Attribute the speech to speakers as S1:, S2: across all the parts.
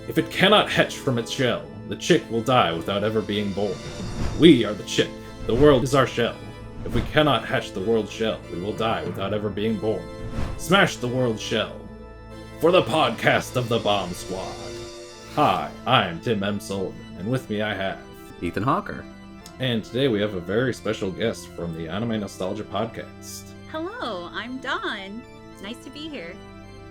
S1: If it cannot hatch from its shell, the chick will die without ever being born. We are the chick. The world is our shell. If we cannot hatch the world's shell, we will die without ever being born. Smash the world's shell. For the podcast of the Bomb Squad. Hi, I'm Tim M. Sullivan, and with me I have
S2: Ethan Hawker.
S1: And today we have a very special guest from the Anime Nostalgia Podcast.
S3: Hello, I'm Dawn. It's nice to be here.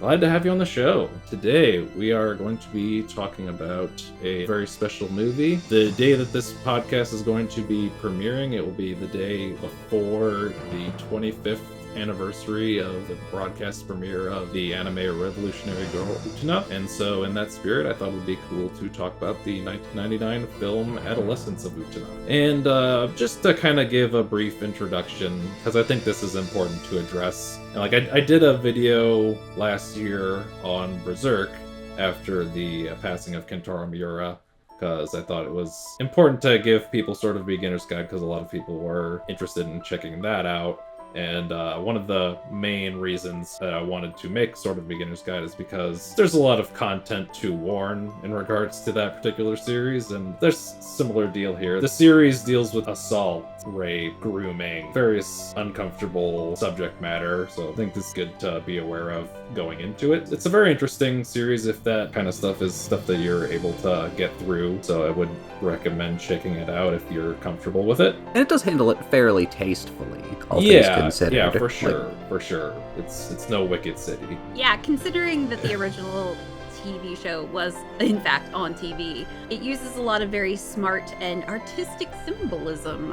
S1: Glad to have you on the show. Today we are going to be talking about a very special movie. The day that this podcast is going to be premiering, it will be the day before the 25th anniversary of the broadcast premiere of the anime Revolutionary Girl Utena. And so in that spirit, I thought it would be cool to talk about the 1999 film Adolescence of Utena. And just to kind of give a brief introduction, because I think this is important to address. And I did a video last year on Berserk after the passing of Kentaro Miura, because I thought it was important to give people sort of a beginner's guide, because a lot of people were interested in checking that out. And one of the main reasons that I wanted to make sort of beginner's guide is because there's a lot of content to warn in regards to that particular series, and there's a similar deal here. The series deals with assault, rape, grooming, various uncomfortable subject matter, so I think this is good to be aware of going into it. It's a very interesting series if that kind of stuff is stuff that you're able to get through, so I would recommend checking it out if you're comfortable with it.
S2: And it does handle it fairly tastefully, all things considered.
S1: Yeah, for sure. It's no Wicked City.
S3: Yeah, considering that the original TV show was, in fact, on TV, it uses a lot of very smart and artistic symbolism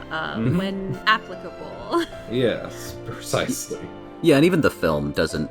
S3: when applicable.
S1: Yes, precisely.
S2: Yeah, and even the film doesn't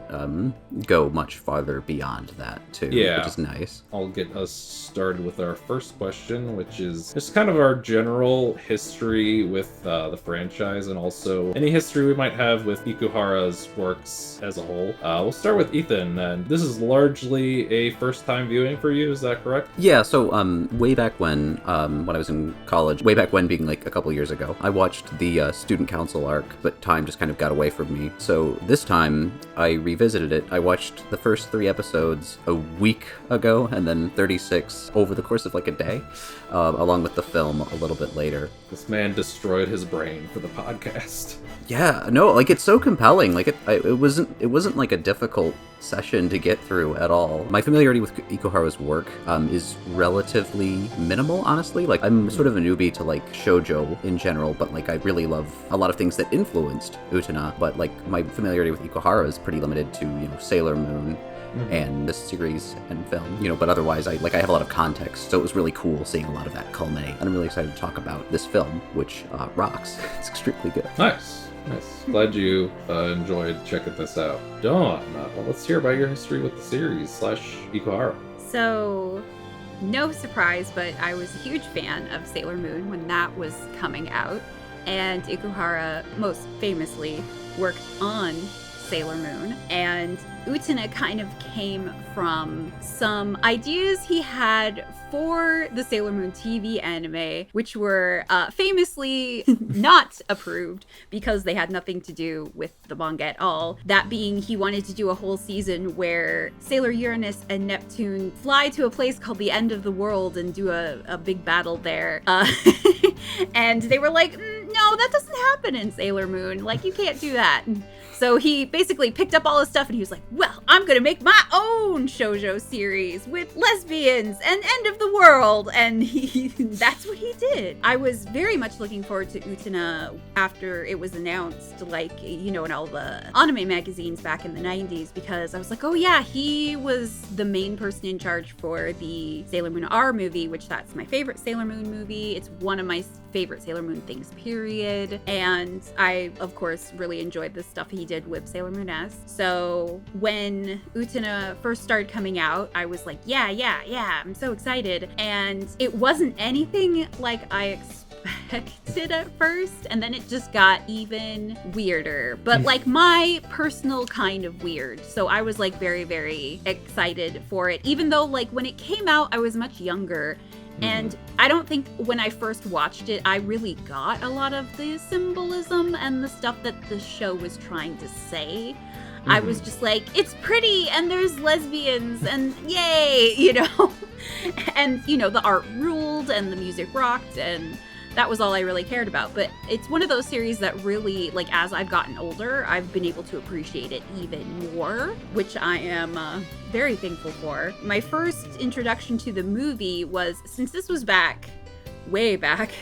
S2: go much farther beyond that, too, which is nice.
S1: I'll get us started with our first question, which is just kind of our general history with the franchise, and also any history we might have with Ikuhara's works as a whole. We'll start with Ethan, and this is largely a first-time viewing for you, is that correct?
S2: Yeah, so way back when I was in college, way back when being like a couple years ago, I watched the student council arc, but time just kind of got away from me, so this time, I revisited it. I watched the first 3 episodes a week ago, and then 36 over the course of like a day, along with the film a little bit later.
S1: This man destroyed his brain for the podcast.
S2: Yeah, no, like it's so compelling. Like it wasn't like a difficult session to get through at all. My familiarity with Ikuhara's work is relatively minimal, honestly. Like I'm sort of a newbie to like shoujo in general, but like I really love a lot of things that influenced Utena. But like my familiarity with Ikuhara is pretty limited to Sailor Moon and the series and film, but otherwise I have a lot of context, so it was really cool seeing a lot of that culminate, and I'm really excited to talk about this film, which rocks. It's extremely good.
S1: Nice. Glad you enjoyed checking this out. Dawn, let's hear about your history with the series / Ikuhara.
S3: So, no surprise, but I was a huge fan of Sailor Moon when that was coming out, and Ikuhara most famously worked on Sailor Moon, and Utena kind of came from some ideas he had for the Sailor Moon TV anime, which were famously not approved because they had nothing to do with the manga at all. That being, he wanted to do a whole season where Sailor Uranus and Neptune fly to a place called the End of the World and do a big battle there. And they were like, no, that doesn't happen in Sailor Moon. Like, you can't do that. So he basically picked up all his stuff and he was like, well, I'm gonna make my own shoujo series with lesbians and end of the world. And that's what he did. I was very much looking forward to Utena after it was announced, like, in all the anime magazines back in the 90s, because I was like, oh yeah, he was the main person in charge for the Sailor Moon R movie, which that's my favorite Sailor Moon movie. It's one of my favorite Sailor Moon things, period. And I, of course, really enjoyed the stuff he did with Sailor Moon S. So when Utena first started coming out, I was like, yeah, I'm so excited. And it wasn't anything like I expected at first, and then it just got even weirder, but like my personal kind of weird. So I was like very, very excited for it, even though like when it came out, I was much younger. And I don't think when I first watched it, I really got a lot of the symbolism and the stuff that the show was trying to say. I was just like, it's pretty and there's lesbians and yay, And, you know, the art ruled and the music rocked, and that was all I really cared about. But it's one of those series that really, like, as I've gotten older, I've been able to appreciate it even more, which I am very thankful for. My first introduction to the movie was, since this was way back,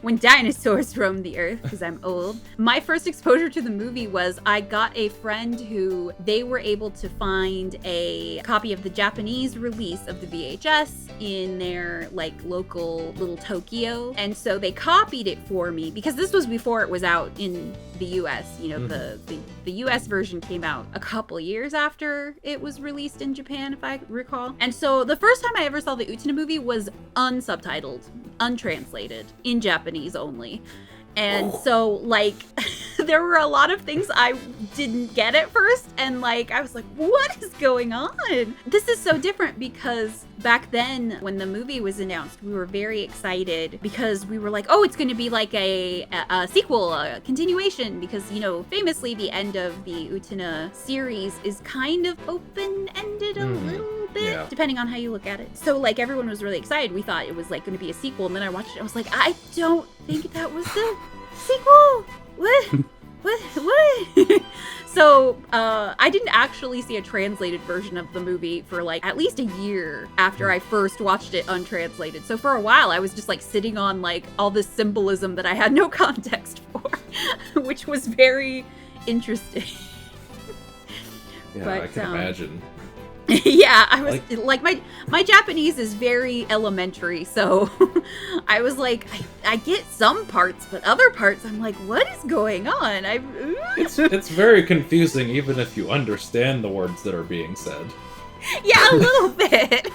S3: when dinosaurs roamed the earth, because I'm old. My first exposure to the movie was I got a friend who they were able to find a copy of the Japanese release of the VHS in their like local little Tokyo. And so they copied it for me because this was before it was out in the US. You know, the US version came out a couple years after it was released in Japan, if I recall. And so the first time I ever saw the Utena movie was unsubtitled, untranslated, in Japanese only. And so, like, there were a lot of things I didn't get at first, and, like, I was like, what is going on? This is so different because back then, when the movie was announced, we were very excited because we were like, oh, it's going to be like a sequel, a continuation, because, you know, famously, the end of the Utena series is kind of open-ended a little bit, depending on how you look at it. So, like, everyone was really excited. We thought it was, like, going to be a sequel, and then I watched it, I was like, I don't think that was the sequel. What? So, I didn't actually see a translated version of the movie for like at least a year after I first watched it untranslated. So for a while, I was just like sitting on like all this symbolism that I had no context for, which was very interesting.
S1: Yeah, but, I can imagine.
S3: Yeah, I was like my Japanese is very elementary, so I was like, I get some parts, but other parts I'm like, what is going on?
S1: It's very confusing, even if you understand the words that are being said.
S3: Yeah, a little bit.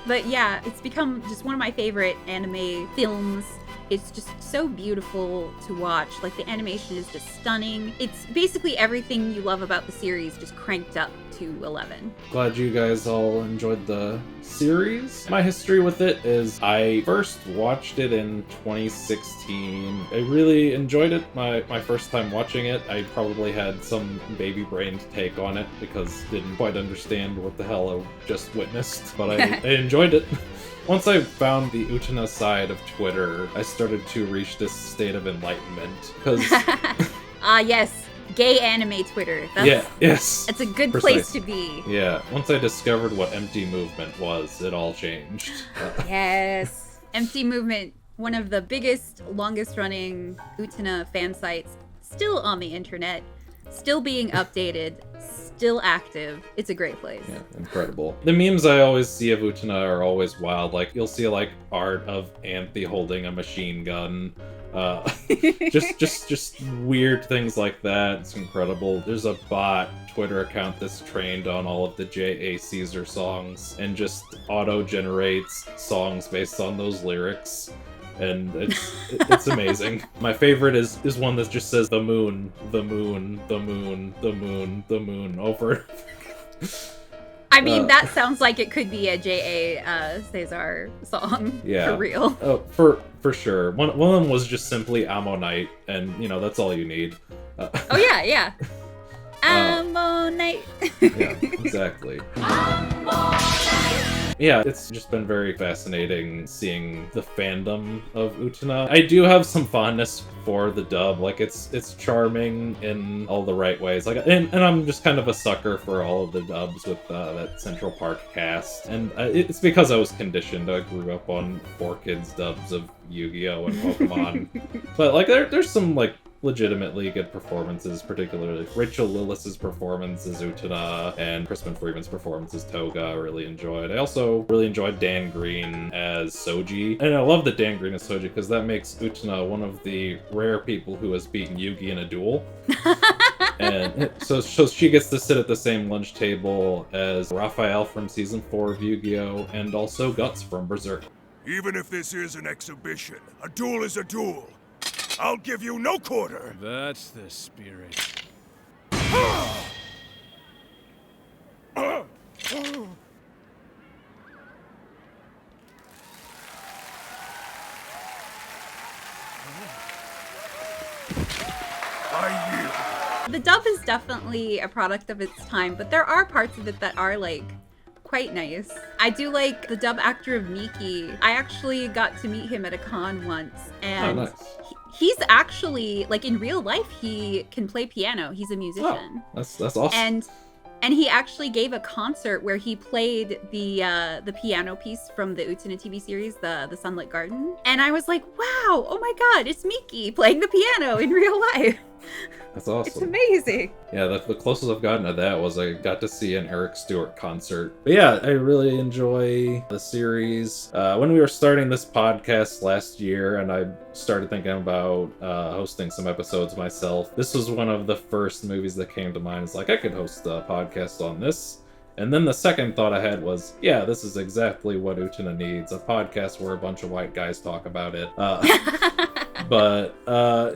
S3: But yeah, it's become just one of my favorite anime films. It's just so beautiful to watch. Like, the animation is just stunning. It's basically everything you love about the series just cranked up to 11.
S1: Glad you guys all enjoyed the series. My history with it is I first watched it in 2016. I really enjoyed it my first time watching it. I probably had some baby-brained take on it because I didn't quite understand what the hell I just witnessed, but I enjoyed it. Once I found the Utena side of Twitter, I started to reach this state of enlightenment. Because
S3: yes, gay anime Twitter.
S1: Yes.
S3: It's a good place to be.
S1: Yeah, once I discovered what Empty Movement was, it all changed.
S3: Yes, Empty Movement, one of the biggest, longest-running Utena fan sites, still on the internet, still being updated, still active. It's a great place.
S1: Yeah, incredible. The memes I always see of Utena are always wild. Like, you'll see like art of Anthe holding a machine gun. Just weird things like that. It's incredible. There's a bot Twitter account that's trained on all of the J.A. Caesar songs and just auto-generates songs based on those lyrics. And it's amazing. My favorite is one that just says the moon, the moon, the moon, the moon, the moon over.
S3: I mean, that sounds like it could be a J.A. Caesar song.
S1: Yeah.
S3: For real.
S1: Oh, for sure. One of them was just simply Ammonite, and you know that's all you need.
S3: Oh yeah. Ammonite.
S1: Yeah, exactly. Yeah, it's just been very fascinating seeing the fandom of Utena. I do have some fondness for the dub. Like, it's charming in all the right ways. Like, and I'm just kind of a sucker for all of the dubs with that Central Park cast. And it's because I was conditioned. I grew up on 4Kids dubs of Yu-Gi-Oh! And Pokemon. But, like, there's some, like, legitimately good performances, particularly Rachel Lillis's performance as Utena and Crispin Freeman's performance as Toga. I really enjoyed. I also really enjoyed Dan Green as Soji, and I love that Dan Green is Soji because that makes Utena one of the rare people who has beaten Yugi in a duel. And so she gets to sit at the same lunch table as Raphael from season 4 of Yu-Gi-Oh! And also Guts from Berserk.
S4: Even if this is an exhibition, a duel is a duel. I'll give you no quarter!
S5: That's the spirit.
S3: The dub is definitely a product of its time, but there are parts of it that are like quite nice. I do like the dub actor of Miki. I actually got to meet him at a con once, and
S1: nice.
S3: he's actually, like, in real life, he can play piano. He's a musician.
S1: Oh, that's awesome.
S3: And he actually gave a concert where he played the piano piece from the Utena TV series, the Sunlit Garden. And I was like, wow, oh my god, it's Miki playing the piano in real life.
S1: That's awesome.
S3: It's amazing.
S1: Yeah, the closest I've gotten to that was I got to see an Eric Stewart concert. But yeah, I really enjoy the series. When we were starting this podcast last year and I started thinking about hosting some episodes myself, this was one of the first movies that came to mind. It's like, I could host a podcast on this. And then the second thought I had was, yeah, this is exactly what Utena needs. A podcast where a bunch of white guys talk about it. But,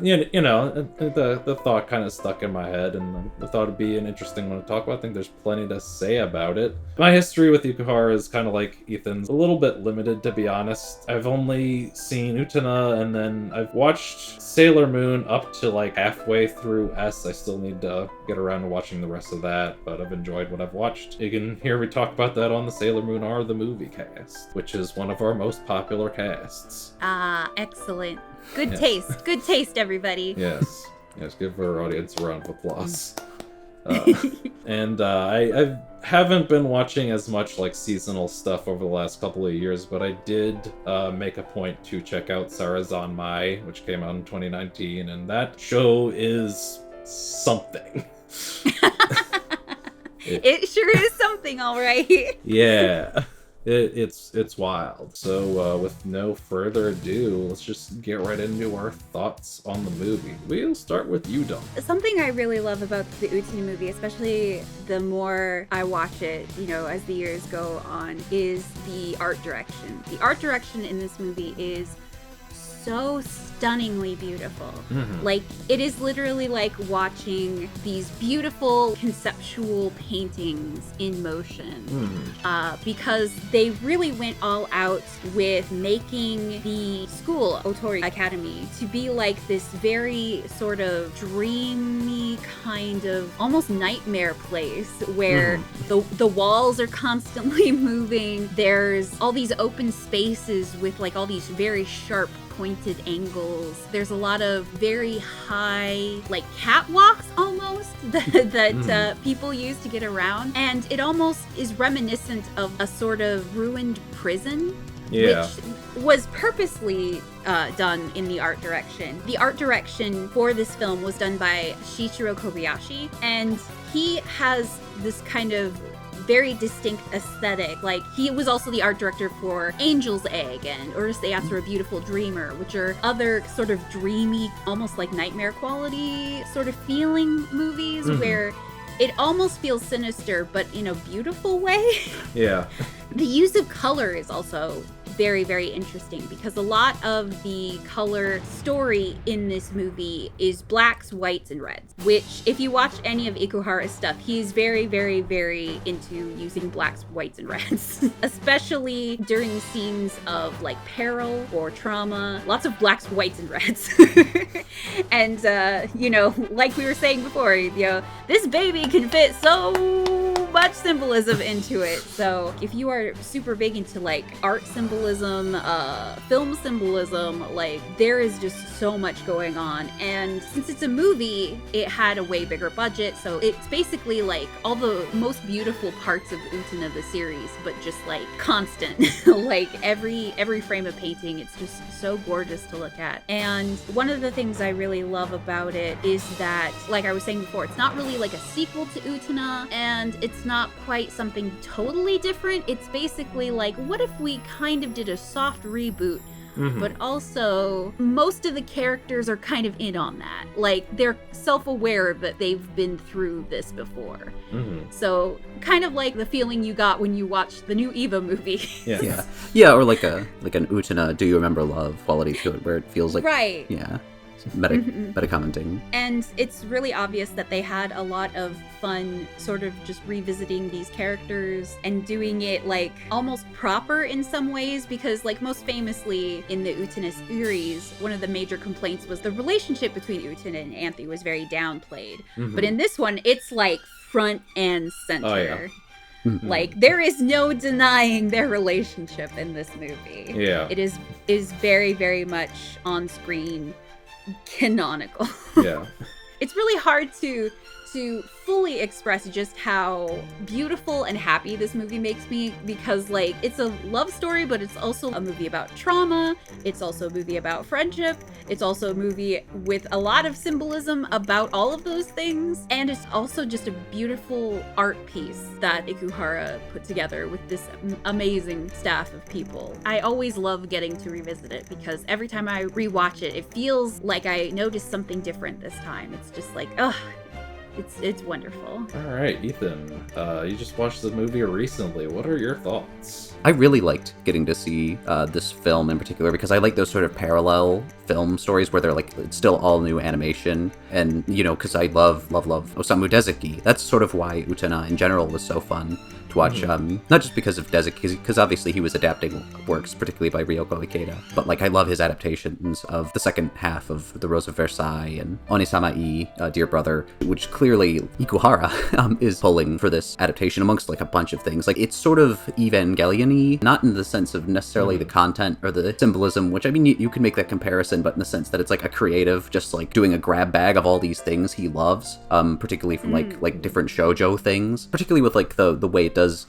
S1: you know, the thought kind of stuck in my head, and I thought it'd be an interesting one to talk about. I think there's plenty to say about it. My history with Ikuhara is kind of like Ethan's, a little bit limited, to be honest. I've only seen Utena, and then I've watched Sailor Moon up to like halfway through S. I still need to get around to watching the rest of that, but I've enjoyed what I've watched. You can hear me talk about that on the Sailor Moon R the Movie cast, which is one of our most popular casts.
S3: Ah, excellent. Good taste. Good taste, everybody.
S1: Yes, give our audience a round of applause. And I haven't been watching as much like seasonal stuff over the last couple of years, but I did make a point to check out Sarazanmai, which came out in 2019, and that show is something.
S3: It sure is something, all right.
S1: Yeah. It's wild. So with no further ado, let's just get right into our thoughts on the movie. We'll start with you, Dawn.
S3: Something I really love about the Utena movie, especially the more I watch it, you know, as the years go on, is the art direction. The art direction in this movie is so stunningly beautiful. Mm-hmm. Like, it is literally like watching these beautiful conceptual paintings in motion. Mm-hmm. Because they really went all out with making the school, Otori Academy, to be like this very sort of dreamy kind of almost nightmare place where the walls are constantly moving. There's all these open spaces with like all these very sharp pointed angles. There's a lot of very high, like catwalks almost, that people use to get around. And it almost is reminiscent of a sort of ruined prison, which was purposely done in the art direction. The art direction for this film was done by Shichiro Kobayashi, and he has this kind of very distinct aesthetic. Like, he was also the art director for Angel's Egg and Urusei A Beautiful Dreamer, which are other sort of dreamy, almost like nightmare quality sort of feeling movies where it almost feels sinister, but in a beautiful way. Yeah. The use of color is also very, very interesting because a lot of the color story in this movie is blacks, whites, and reds, which if you watch any of Ikuhara's stuff, he's very, very, very into using blacks, whites, and reds, especially during scenes of like peril or trauma. Lots of blacks, whites, and reds. And, you know, like we were saying before, you know, this baby can fit so much symbolism into it. So if you are super big into like art symbolism, film symbolism, like there is just so much going on. And since it's a movie, it had a way bigger budget, so it's basically like all the most beautiful parts of Utena the series, but just like constant. Like every frame of painting, it's just so gorgeous to look at. And one of the things I really love about it is that, like I was saying before, it's not really like a sequel to Utena, and it's not quite something totally different. It's basically like, what if we kind of did a soft reboot, but also most of the characters are kind of in on that. Like, they're self-aware that they've been through this before. So kind of like the feeling you got when you watched the new Eva movie.
S2: Yeah, or like an Utena Do You Remember Love quality to it, where it feels like meta commenting.
S3: And it's really obvious that they had a lot of fun sort of just revisiting these characters and doing it like almost proper in some ways, because like most famously in the Utena series, one of the major complaints was the relationship between Utena and Anthy was very downplayed. But in this one, it's like front and center. Like, there is no denying their relationship in this movie.
S1: Yeah.
S3: It is very, very much on screen canonical.
S1: Yeah.
S3: It's really hard to fully express just how beautiful and happy this movie makes me, because like, it's a love story, but it's also a movie about trauma. It's also a movie about friendship. It's also a movie with a lot of symbolism about all of those things. And it's also just a beautiful art piece that Ikuhara put together with this amazing staff of people. I always love getting to revisit it, because every time I rewatch it, it feels like I noticed something different this time. It's just like, ugh. It's wonderful.
S1: All right, Ethan, you just watched the movie recently. What are your thoughts?
S2: I really liked getting to see this film in particular, because I like those sort of parallel film stories where they're like, it's still all new animation. And, you know, because I love Osamu Dezaki. That's sort of why Utena in general was so fun to watch. Not just because of Dezaki, because obviously he was adapting works, particularly by Ryoko Ikeda. But like, I love his adaptations of the second half of The Rose of Versailles and Onisama-i, Dear Brother, which clearly Ikuhara is pulling for this adaptation amongst like a bunch of things. Like, it's sort of Evangelion-y, not in the sense of necessarily the content or the symbolism, which I mean, you can make that comparison, but in the sense that it's like a creative just like doing a grab bag of all these things he loves, particularly from like different shoujo things, particularly with like the way it does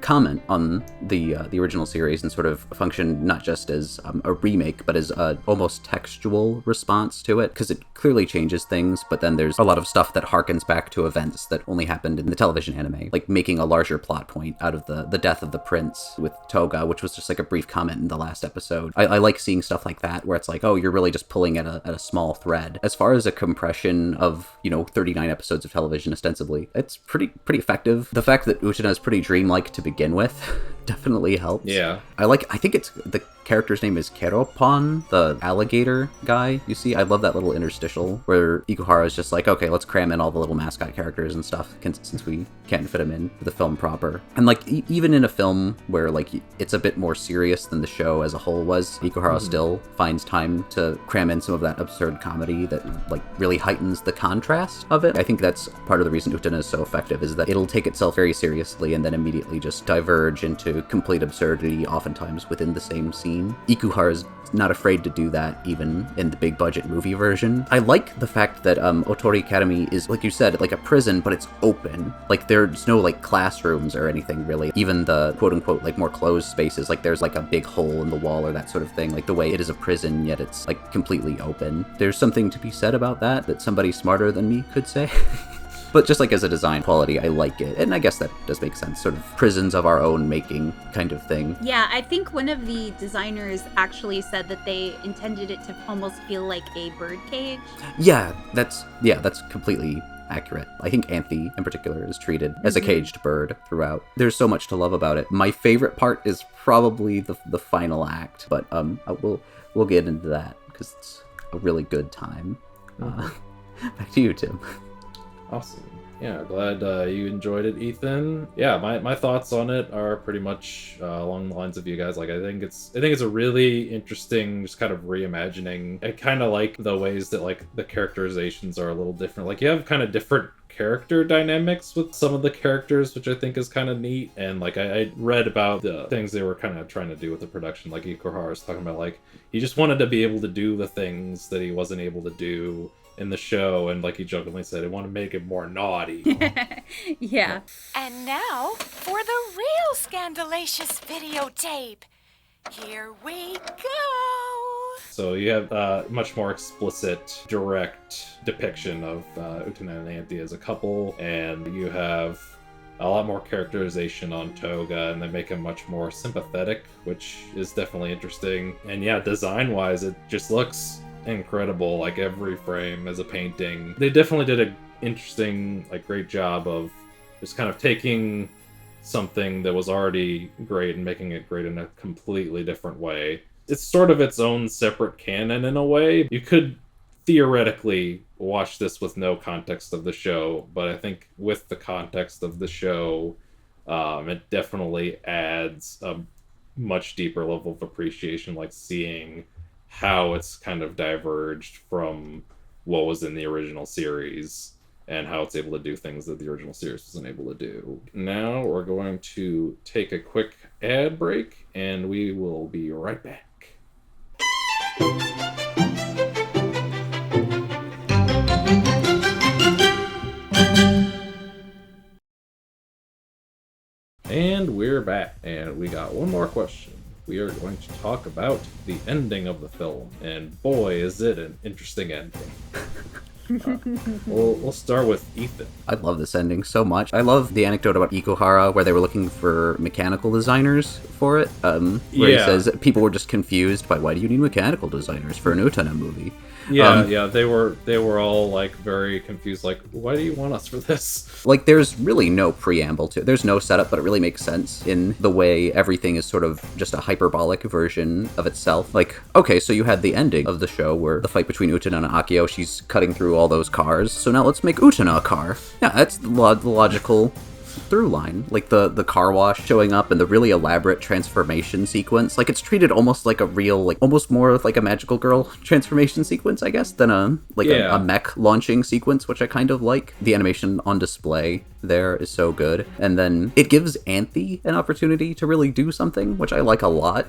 S2: comment on the original series and sort of function not just as a remake, but as a almost textual response to it, because it clearly changes things, but then there's a lot of stuff that harkens back to events that only happened in the television anime, like making a larger plot point out of the death of the prince with Toga, which was just like a brief comment in the last episode. I like seeing stuff like that, where it's like, oh, you're really just pulling at a small thread. As far as a compression of, 39 episodes of television ostensibly, it's pretty effective. The fact that Utena is pretty dreamlike to begin with definitely helps.
S1: Yeah.
S2: I think it's the character's name is Keropon, the alligator guy. You see, I love that little interstitial where Ikuhara is just like, okay, let's cram in all the little mascot characters and stuff, since we can't fit them in for the film proper. And like, even in a film where like it's a bit more serious than the show as a whole was, Ikuhara still finds time to cram in some of that absurd comedy that like really heightens the contrast of it. I think that's part of the reason Utena is so effective, is that it'll take itself very seriously and then immediately just diverge into complete absurdity, oftentimes within the same scene. Ikuhara is not afraid to do that, even in the big budget movie version. I like the fact that Otori Academy is, like you said, like a prison, but it's open. Like, there's no like classrooms or anything really. Even the quote unquote like more closed spaces, like there's like a big hole in the wall or that sort of thing. Like the way it is a prison, yet it's like completely open. There's something to be said about that somebody smarter than me could say. But just like as a design quality, I like it. And I guess that does make sense. Sort of prisons of our own making kind of thing.
S3: Yeah, I think one of the designers actually said that they intended it to almost feel like a bird cage.
S2: Yeah, that's completely accurate. I think Anthe in particular is treated as a caged bird throughout. There's so much to love about it. My favorite part is probably the final act, but we'll get into that because it's a really good time. Back to you, Tim.
S1: Awesome. Yeah, glad you enjoyed it, Ethan. Yeah, my thoughts on it are pretty much along the lines of you guys. Like, I think it's a really interesting, just kind of reimagining. I kind of like the ways that like the characterizations are a little different. Like, you have kind of different character dynamics with some of the characters, which I think is kind of neat. And like, I read about the things they were kind of trying to do with the production. Like Ikuhara was talking about, like, he just wanted to be able to do the things that he wasn't able to do in the show, and like he jokingly said, I want to make it more naughty.
S3: Yeah.
S5: And now for the real scandalous videotape. Here we go.
S1: So you have much more explicit, direct depiction of Utena and Anthe as a couple, and you have a lot more characterization on Toga, and they make him much more sympathetic, which is definitely interesting. And yeah, design-wise, it just looks incredible. Like, every frame is a painting. They definitely did an interesting, like, great job of just kind of taking something that was already great and making it great in a completely different way. It's sort of its own separate canon in a way. You could theoretically watch this with no context of the show, but I think with the context of the show, it definitely adds a much deeper level of appreciation, like seeing how it's kind of diverged from what was in the original series. and how it's able to do things that the original series wasn't able to do. Now we're going to take a quick ad break, and we will be right back. And we're back, and we got one more question. We are going to talk about the ending of the film, and boy, is it an interesting ending. We'll start with Ethan.
S2: I love this ending so much. I love the anecdote about Ikuhara where they were looking for mechanical designers for it. Where he says people were just confused by why do you need mechanical designers for an Utena movie?
S1: Yeah, they were all like very confused, like, why do you want us for this?
S2: Like, there's really no preamble to it. There's no setup, but it really makes sense in the way everything is sort of just a hyperbolic version of itself. Like, okay, so you had the ending of the show where the fight between Utena and Akio, she's cutting through all those cars, so now let's make Utena a car. Yeah, that's the logical through line. Like the car wash showing up and the really elaborate transformation sequence. Like, it's treated almost like a real, like almost more like a magical girl transformation sequence, I guess, than a mech launching sequence, which I kind of like. The animation on display there is so good, and then it gives Anthe an opportunity to really do something, which I like a lot.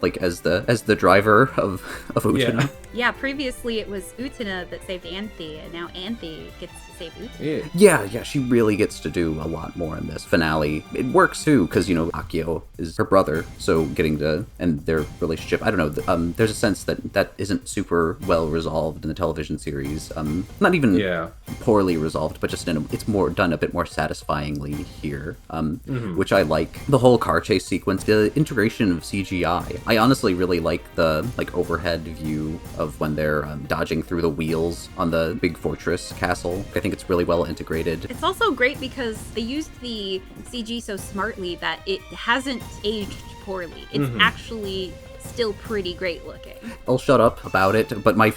S2: Like as the driver of Utena.
S3: Yeah, previously it was Utena that saved Anthe, and now Anthe gets to save Utena.
S2: Yeah, she really gets to do a lot more in this finale. It works too, because, you know, Akio is her brother, so getting to, and their relationship, I don't know, there's a sense that isn't super well resolved in the television series. Not even poorly resolved, but just it's more done a bit more satisfyingly here, which I like. The whole car chase sequence, the integration of CGI. I honestly really like the overhead view of when they're dodging through the wheels on the big fortress castle. I think it's really well integrated.
S3: It's also great because they used the CG so smartly that it hasn't aged poorly. It's actually still pretty great looking.
S2: I'll shut up about it, but my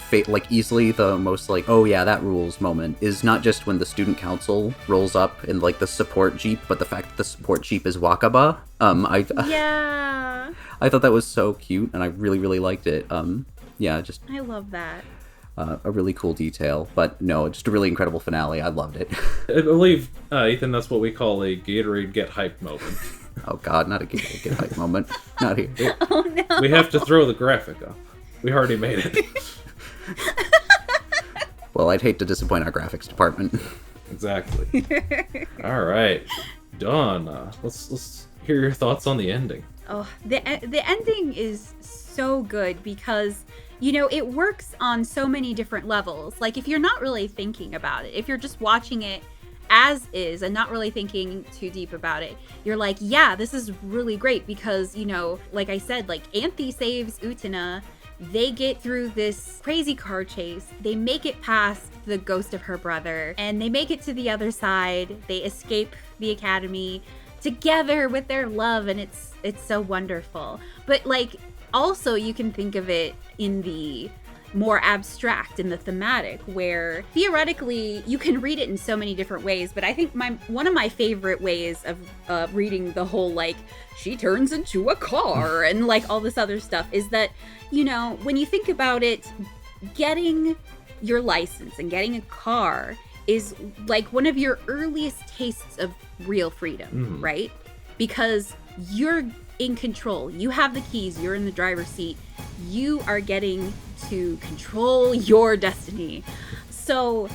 S2: easily the most oh yeah, that rules moment is not just when the student council rolls up in the support jeep, but the fact that the support jeep is Wakaba. I thought that was so cute, and I really, really liked it. I love that. A really cool detail, but no, just a really incredible finale. I loved it.
S1: I believe, Ethan, that's what we call a Gatorade get hype moment.
S2: Oh god, not a Gatorade get hype moment. Not here.
S3: Oh no.
S1: We have to throw the graphic up. We already made it.
S2: Well, I'd hate to disappoint our graphics department.
S1: Exactly. All right, Dawn, let's hear your thoughts on the ending.
S3: Oh, the ending is so good because, you know, it works on so many different levels. Like, if you're not really thinking about it, if you're just watching it as is and not really thinking too deep about it, you're like, yeah, this is really great because, you know, like I said, like, Anthe saves Utena. They get through this crazy car chase. They make it past the ghost of her brother, and they make it to the other side. They escape the academy together with their love, and it's so wonderful. But also you can think of it in the more abstract, in the thematic, where theoretically you can read it in so many different ways, but I think one of my favorite ways of reading the whole she turns into a car and all this other stuff is that, you know, when you think about it, getting your license and getting a car is one of your earliest tastes of real freedom, right? Because you're in control. You have the keys. You're in the driver's seat. You are getting to control your destiny. So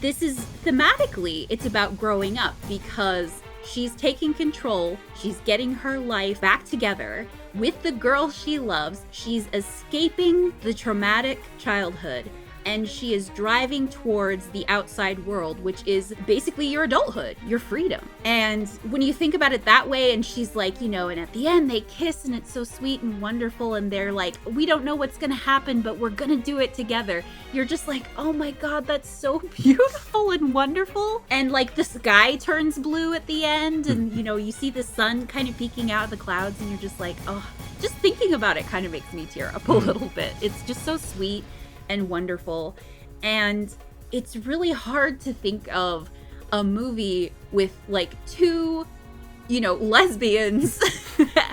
S3: this is thematically, it's about growing up because she's taking control. She's getting her life back together with the girl she loves. She's escaping the traumatic childhood, and she is driving towards the outside world, which is basically your adulthood, your freedom. And when you think about it that way, and she's you know, and at the end they kiss and it's so sweet and wonderful, and they're we don't know what's gonna happen, but we're gonna do it together. You're just oh my god, that's so beautiful and wonderful. And the sky turns blue at the end, and you know, you see the sun kind of peeking out of the clouds, and you're just oh, just thinking about it kind of makes me tear up a little bit. It's just so sweet and wonderful, and it's really hard to think of a movie with two, you know, lesbians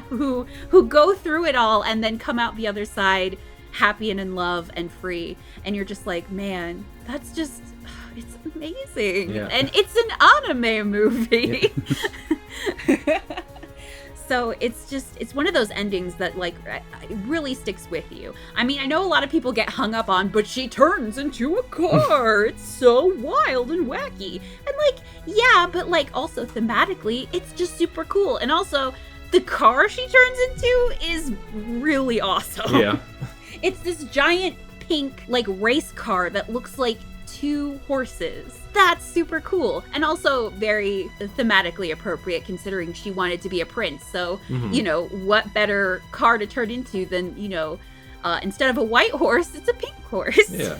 S3: who go through it all and then come out the other side happy and in love and free, and you're just man, that's just it's amazing.
S1: Yeah.
S3: And it's an anime movie. Yeah. So it's one of those endings that like it really sticks with you. I mean, I know a lot of people get hung up on, but she turns into a car. It's so wild and wacky. And like, yeah, but like also thematically, it's just super cool. And also, the car she turns into is really awesome.
S1: Yeah.
S3: It's this giant pink like race car that looks like 2 horses. That's super cool. And also very thematically appropriate considering she wanted to be a prince. So, you know, what better car to turn into than, you know, instead of a white horse, it's a pink horse.
S1: Yeah.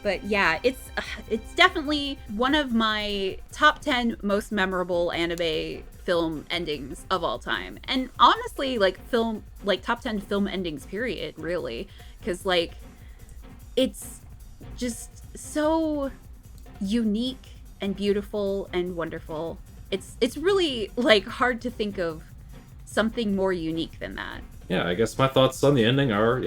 S3: But yeah, it's definitely one of my top 10 most memorable anime film endings of all time. And honestly, like top 10 film endings period, really. Because like, it's just so unique and beautiful and wonderful. It's really like hard to think of something more unique than that.
S1: Yeah, I guess my thoughts on the ending are,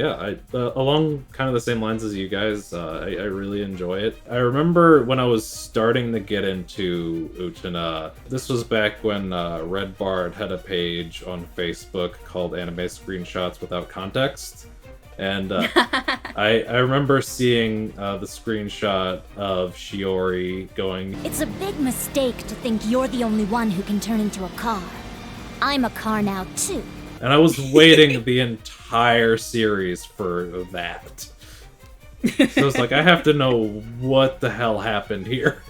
S1: along kind of the same lines as you guys. I really enjoy it. I remember when I was starting to get into Utena, this was back when Red Bard had a page on Facebook called Anime Screenshots Without Context. And I remember seeing the screenshot of Shiori going,
S6: "It's a big mistake to think you're the only one who can turn into a car. I'm a car now, too."
S1: And I was waiting the entire series for that. So I was like, I have to know what the hell happened here.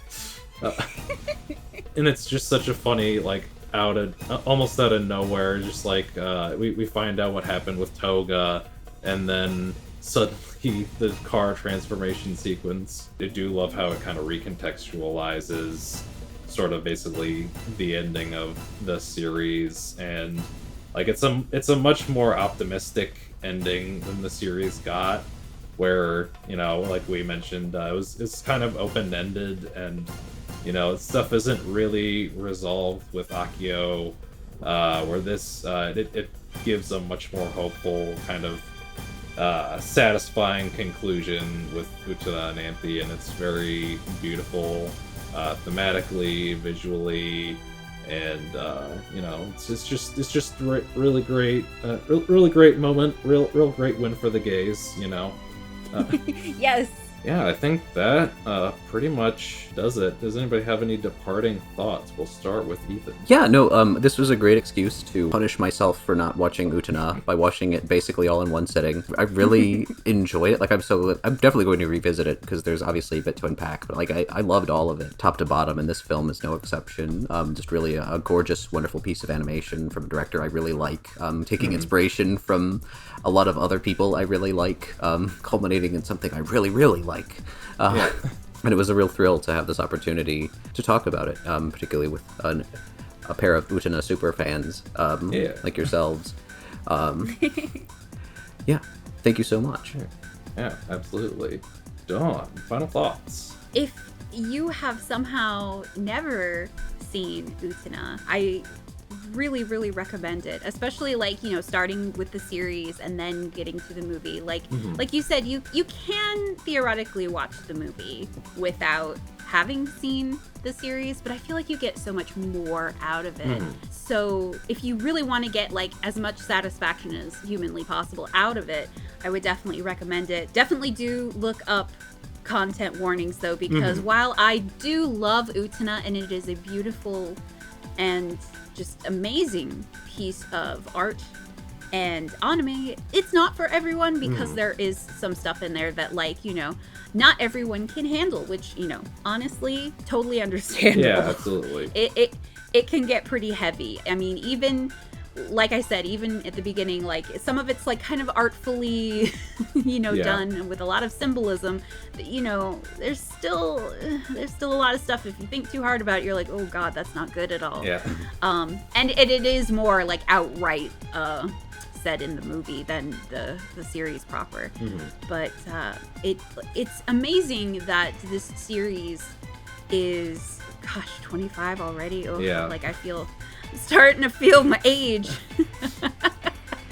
S1: And it's just such a funny, like, almost out of nowhere, just like, we find out what happened with Toga, and then suddenly the car transformation sequence. I do love how it kind of recontextualizes sort of basically the ending of the series, and like it's a much more optimistic ending than the series got, where, you know, like we mentioned, it's kind of open-ended, and, you know, stuff isn't really resolved with Akio, where this it gives a much more hopeful kind of satisfying conclusion with Utena and Anthe, and it's very beautiful thematically, visually, and you know, it's just really great, really great moment, real great win for the gays, you know.
S3: Yes.
S1: Yeah, I think that pretty much does it. Does anybody have any departing thoughts? We'll start with Ethan.
S2: Yeah, no, this was a great excuse to punish myself for not watching Utena by watching it basically all in one sitting. I really enjoyed it. Like, I'm definitely going to revisit it because there's obviously a bit to unpack, but like, I loved all of it, top to bottom, and this film is no exception. Just really a gorgeous, wonderful piece of animation from a director I really like, taking inspiration from a lot of other people I really like, culminating in something I really, really like. And it was a real thrill to have this opportunity to talk about it, particularly with a pair of Utena super fans like yourselves. Yeah, thank you so much.
S1: Yeah, absolutely. Dawn, final thoughts.
S3: If you have somehow never seen Utena, I really, really recommend it, especially like, you know, starting with the series and then getting to the movie. Like like you said, you can theoretically watch the movie without having seen the series, but I feel like you get so much more out of it. So if you really want to get like as much satisfaction as humanly possible out of it, I would definitely recommend it. Definitely do look up content warnings though, because while I do love Utena and it is a beautiful and just amazing piece of art and anime, it's not for everyone, because there is some stuff in there that, like, you know, not everyone can handle, which, you know, honestly, totally understandable.
S1: Yeah, absolutely.
S3: It can get pretty heavy. I mean, even like I said, even at the beginning, like some of it's like kind of artfully, you know, done with a lot of symbolism. But, you know, there's still a lot of stuff. If you think too hard about it, you're like, oh God, that's not good at all.
S1: Yeah.
S3: And it is more like outright said in the movie than the series proper. But it's amazing that this series is, gosh, 25 already. Oh, yeah. Like I feel. Starting to feel my age.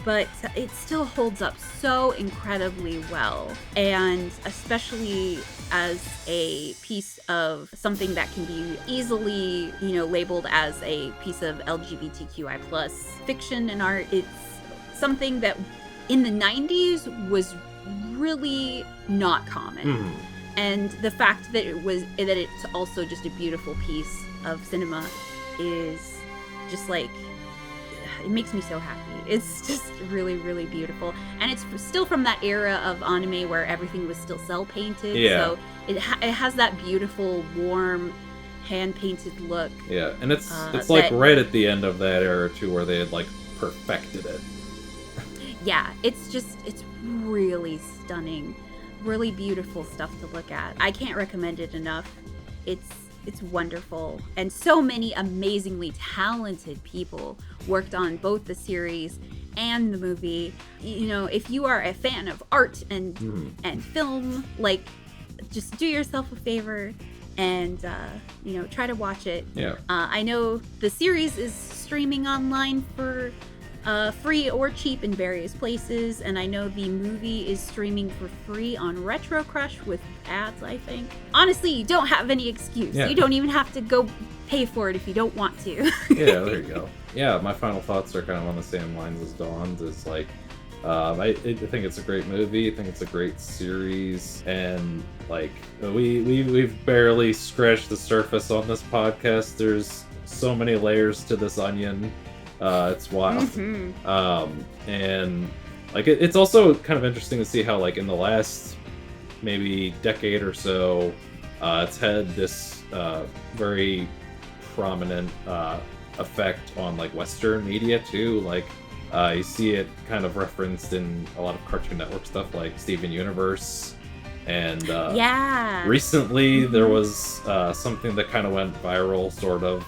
S3: But it still holds up so incredibly well, and especially as a piece of something that can be easily, labeled as a piece of LGBTQI plus fiction and art. It's something that in the 90s was really not common. And the fact that it's also just a beautiful piece of cinema is just like, it makes me so happy. It's just really, really beautiful. And it's still from that era of anime where everything was still cell painted.
S1: Yeah.
S3: So it has that beautiful, warm, hand painted look.
S1: Yeah, and it's like right at the end of that era too, where they had like perfected it.
S3: Yeah, it's really stunning, really beautiful stuff to look at. I can't recommend it enough. It's wonderful. And so many amazingly talented people worked on both the series and the movie. If you are a fan of art and film, like, just do yourself a favor and, try to watch it.
S1: Yeah.
S3: I know the series is streaming online for free or cheap in various places, and I know the movie is streaming for free on Retro Crush with ads, I think. Honestly, you don't have any excuse.
S1: Yeah.
S3: You don't even have to go pay for it if you don't want to.
S1: Yeah, there you go. Yeah, my final thoughts are kind of on the same lines as Dawn's. It's like, I think it's a great movie. I think it's a great series, and like we've barely scratched the surface on this podcast. There's so many layers to this onion. It's wild. And like it's also kind of interesting to see how, like, in the last maybe decade or so, it's had this very prominent effect on like Western media too. Like you see it kind of referenced in a lot of Cartoon Network stuff, like Steven Universe. And recently there was something that kind of went viral, sort of,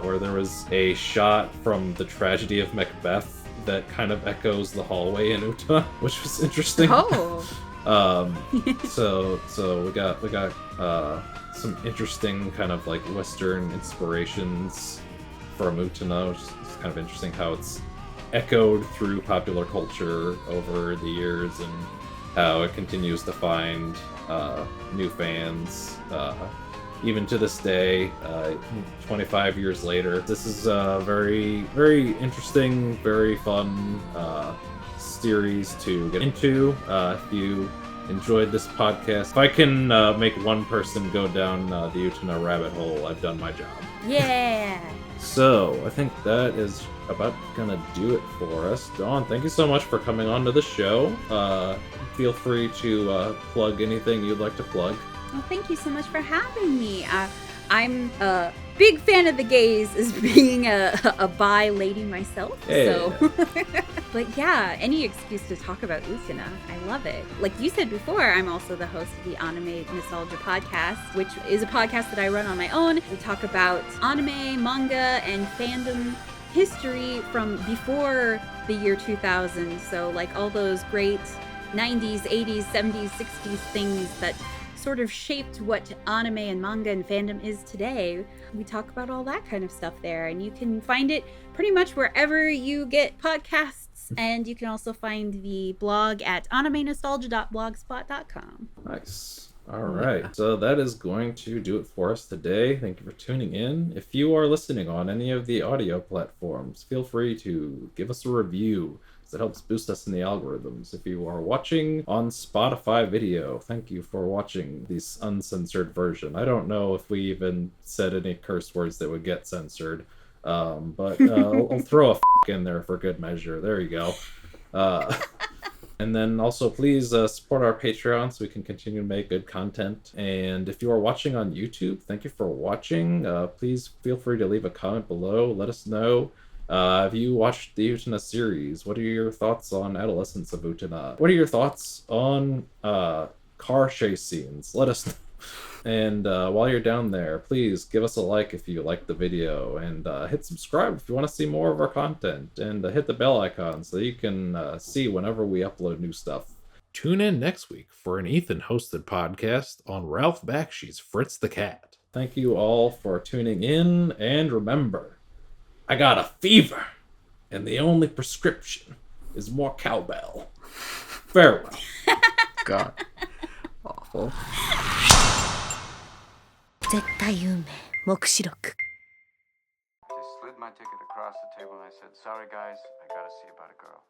S1: where there was a shot from the tragedy of Macbeth that kind of echoes the hallway in Utah, which was interesting.
S3: Oh.
S1: So we got some interesting kind of like Western inspirations from Utena, which is kind of interesting how it's echoed through popular culture over the years, and how it continues to find new fans, even to this day, 25 years later. This is a very, very interesting, very fun series to get into. If you enjoyed this podcast, if I can make one person go down the Utena rabbit hole, I've done my job.
S3: Yeah!
S1: So, I think that is about gonna do it for us. Dawn, thank you so much for coming on to the show. Feel free to plug anything you'd like to plug.
S3: Well, thank you so much for having me. I'm a big fan of the gays as being a bi lady myself.
S1: Hey.
S3: So, but yeah, any excuse to talk about Utena, I love it. Like you said before, I'm also the host of the Anime Nostalgia podcast, which is a podcast that I run on my own. We talk about anime, manga, and fandom history from before the year 2000. So like all those great 90s, 80s, 70s, 60s things that sort of shaped what anime and manga and fandom is today. We talk about all that kind of stuff there, and you can find it pretty much wherever you get podcasts, and you can also find the blog at animenostalgia.blogspot.com.
S1: Nice. All right. So that is going to do it for us today. Thank you for tuning in. If you are listening on any of the audio platforms, feel free to give us a review. It helps boost us in the algorithms. If you are watching on Spotify video, thank you for watching this uncensored version. I don't know if we even said any curse words that would get censored, but I'll throw a in there for good measure. There you go. And then also please support our Patreon so we can continue to make good content. And if you are watching on YouTube, thank you for watching. Please feel free to leave a comment below. Let us know. Have you watched the Utena series? What are your thoughts on Adolescence of Utena? What are your thoughts on car chase scenes? Let us know. And while you're down there, please give us a like if you liked the video, and hit subscribe if you want to see more of our content, and hit the bell icon so you can see whenever we upload new stuff. Tune in next week for an Ethan hosted podcast on Ralph Bakshi's Fritz the Cat. Thank you all for tuning in, and remember, I got a fever, and the only prescription is more cowbell. Farewell.
S2: God. Awful.
S7: 絶対運命目視録
S8: They slid my ticket across the table and I said, sorry guys, I gotta see about a girl.